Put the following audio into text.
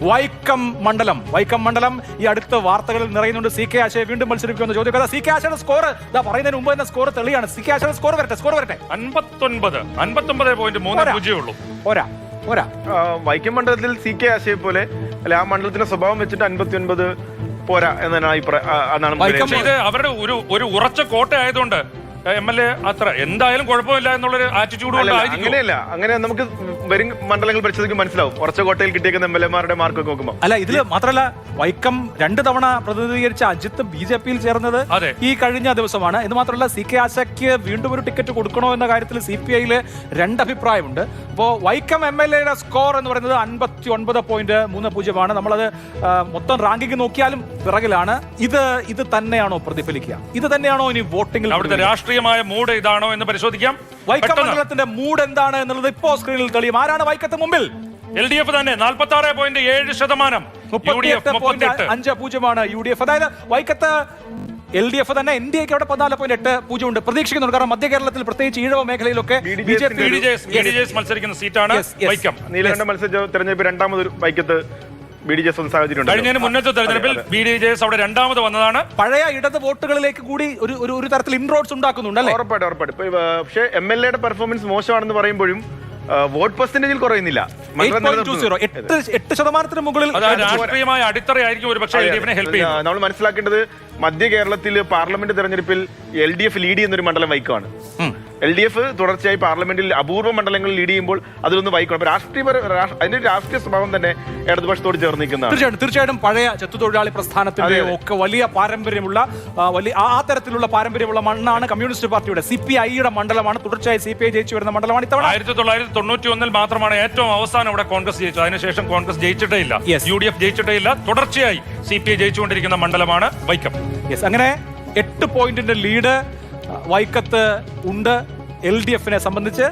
വൈക്കം മണ്ഡലം ഈ അടുത്ത വാർത്തകളിൽ നിറയുന്നുണ്ട്. CK ആശയെ വീണ്ടും മത്സരിക്കുമെന്ന് ചോദ്യം. CK ആശയുടെ സ്കോർ പറയുന്നതിന് മുമ്പ് തന്നെ സ്കോർ തെളിയാണ്. CK ആശയുടെ സ്കോർ വരട്ടെ 59.30 ഉള്ളൂ. പോരാ. വൈക്കം മണ്ഡലത്തിൽ CK ആശയെ പോലെ അല്ലെ ആ മണ്ഡലത്തിന്റെ സ്വഭാവം വെച്ചിട്ട് 59 പോരാ എന്നാണ് അഭിപ്രായം. ഇത് അവരുടെ ഒരു ഉറച്ച കോട്ട ആയതുകൊണ്ട് MLA അത്ര എന്തായാലും കുഴപ്പമില്ല എന്നുള്ളൊരു ആറ്റിറ്റ്യൂഡ് അങ്ങനെയല്ല. അങ്ങനെ നമുക്ക് വരും മണ്ഡലങ്ങൾ പരിശോധിക്കും മനസ്സിലാവും. ഉറച്ച കോട്ടയിൽ കിട്ടിയേക്കുന്ന MLA-മാരുടെ മാർക്ക് നോക്കുമ്പോൾ. അല്ല, ഇതിൽ മാത്രമല്ല വൈക്കം 2 തവണ പ്രതിനിധീകരിച്ച അജിത്ത് BJP-യിൽ ചേർന്നത് ഈ കഴിഞ്ഞ ദിവസമാണ്. ഇത് മാത്രമല്ല CK ആശയ്ക്ക് വീണ്ടും ഒരു ടിക്കറ്റ് കൊടുക്കണോ എന്ന കാര്യത്തിൽ CPI-ല് 2 അഭിപ്രായമുണ്ട്. അപ്പോൾ വൈക്കം MLA-യുടെ സ്കോർ എന്ന് പറയുന്നത് 59.30 നമ്മളത് മൊത്തം റാങ്കിങ് നോക്കിയാലും പിറകിലാണ്. ഇത് തന്നെയാണോ പ്രതിഫലിക്കുക? ഇത് തന്നെയാണോ ഇനി വോട്ടിംഗിൽ അവിടുത്തെ രാഷ്ട്രീയമായ മൂഡ് ഇതാണോ എന്ന് പരിശോധിക്കാം. വൈക്കം മണ്ഡലത്തിന്റെ മൂഡ് എന്താണ് എന്നുള്ളത് ഇപ്പോ സ്ക്രീനിൽ തെളിയും. ആരാണ് വൈക്കത്ത് മുമ്പിൽ? LDF തന്നെ 46.7%. 38.50 UDF. അതായത് വൈക്കത്ത് LDF തന്നെ. NDAക്ക് അവിടെ 14.80 ഉണ്ട്. പ്രതീക്ഷിക്കുന്നുണ്ട്. കാരണം മധ്യ കേരളത്തിൽ പ്രത്യേകിച്ച് ഈഴവ മേഖലയിലൊക്കെ BDJS മത്സരിക്കുന്ന സീറ്റാണ് വൈക്കം. നീലകണ്ഠ മത്സരിച്ച തെരഞ്ഞെടുപ്പ് രണ്ടാമത് വൈക്കത്ത് BDJS കഴിഞ്ഞതിന് മുന്നത്തെ തെരഞ്ഞെടുപ്പിൽ BDJS അവിടെ രണ്ടാമത് വന്നതാണ്. പഴയ ഇടത് വോട്ടുകളിലേക്ക് കൂടി ഒരു തരത്തിൽ ഇൻറോഡ്സ് ഉണ്ടാക്കുന്നുണ്ട് അല്ലേ? ഉറപ്പായിട്ട്. പക്ഷേ MLA-യുടെ പെർഫോമൻസ് മോശമാണെന്ന് പറയുമ്പോഴും വോട്ട് പെർസെന്റേജിൽ കുറയുന്നില്ല. 8% മുകളിൽ. രാഷ്ട്രീയമായ അടിത്തറയായിരിക്കും ഒരു പക്ഷേ ഹെൽപ്പ് ചെയ്യും. നമ്മൾ മനസ്സിലാക്കേണ്ടത് മധ്യ കേരളത്തിൽ പാർലമെന്റ് തെരഞ്ഞെടുപ്പിൽ LDF ലീഡ് ചെയ്യുന്ന ഒരു മണ്ഡലം വൈക്കമാണ്. LDF തുടർച്ചയായി പാർലമെന്റിൽ അപൂർവ മണ്ഡലങ്ങൾ ലീഡ് ചെയ്യുമ്പോൾ അതിലൊന്ന് വൈക്കണം. അതിന്റെ രാഷ്ട്രീയ സ്വഭാവം തന്നെ ഇടതുപക്ഷത്തോട് ചേർന്ന് നിൽക്കുന്നതാണ്. തീർച്ചയായിട്ടും പഴയ ചെത്തുതൊഴിലാളി പ്രസ്ഥാനത്തിന്റെ ഒക്കെ വലിയ പാരമ്പര്യമുള്ള ആ തരത്തിലുള്ള പാരമ്പര്യമുള്ള മണ്ണാണ് കമ്മ്യൂണിസ്റ്റ് പാർട്ടിയുടെ. CPI-യുടെ മണ്ഡലമാണ്. തുടർച്ചയായി CPI ജയിച്ചു വരുന്ന മണ്ഡലമാണ്. ഇത്തവണ 1991 മാത്രമാണ് ഏറ്റവും അവസാനം ഇവിടെ കോൺഗ്രസ് ജയിച്ചത്. അതിനുശേഷം കോൺഗ്രസ് ജയിച്ചിട്ടേ ഇല്ല, UDF ജയിച്ചിട്ടേ ഇല്ല. തുടർച്ചയായി CPI ജയിച്ചുകൊണ്ടിരിക്കുന്ന മണ്ഡലമാണ് വൈക്കം. അങ്ങനെ 8 പോയിന്റിന്റെ ലീഡ് വൈക്കത്ത് ഉണ്ട് LDF-നെ സംബന്ധിച്ച്.